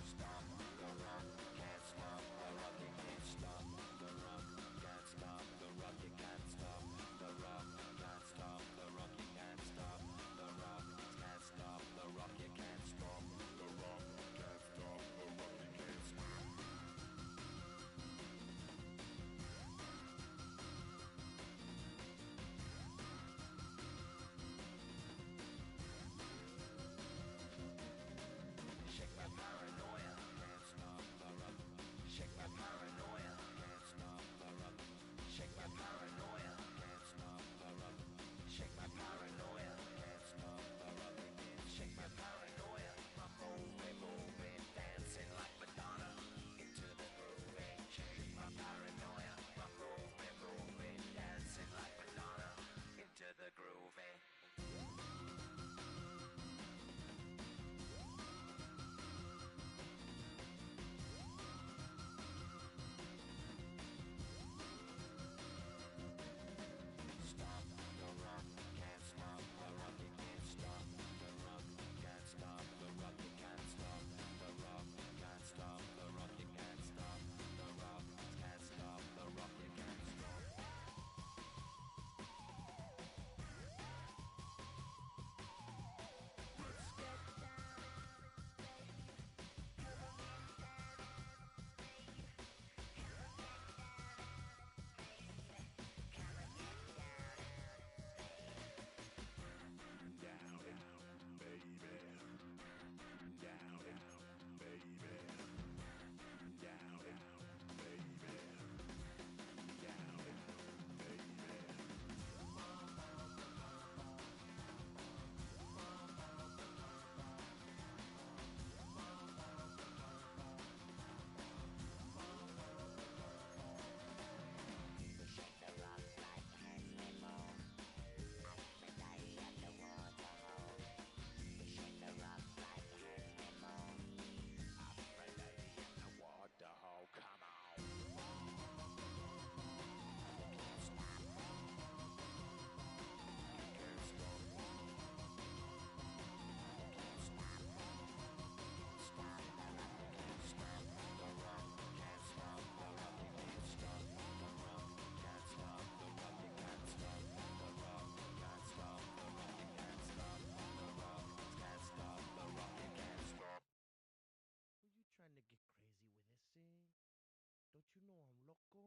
Stop the rock. Can't stop the rock. You can't stop the rock. Can't stop the rock. You can't stop the rock. Can't stop the rock. You can't stop the rock. Can't stop the rock. You can't stop the rock. Can't stop the rock. You can't stop. Shake my paranoia. Can't stop the rock. Shake my paranoia. Can't stop the rock. Shake my paranoia. Can't stop the rock. Shake my paranoia. Can't stop the rock. Shake my paranoia. I'm moving, dancing like Madonna into the groove. Shake my paranoia. I'm moving, dancing like Madonna into the groove. Stop the rock, can't stop the rock, you can't stop the rock, can't stop the rock, you can't stop the rock, can't stop the rock, you can't stop the rock, can't stop the rock, you can't stop. Down, baby. Down, baby. Down, baby. Down, baby. Shake the rock like Henry Moore. Aphrodite at the waterhole. Shake the rock like Henry Moore. Aphrodite at the waterhole. Come on. You can't stop. You can't stop. You can't stop. Stop the rock. You can't stop the rock. Can't stop the rock. You can't stop the rock. Can't stop the rock. You can't stop the rock. Can't stop the rock. You can't stop the rock. Can't stop the rock. You can't stop. Were you trying to get crazy with this, eh? Don't you know I'm loco?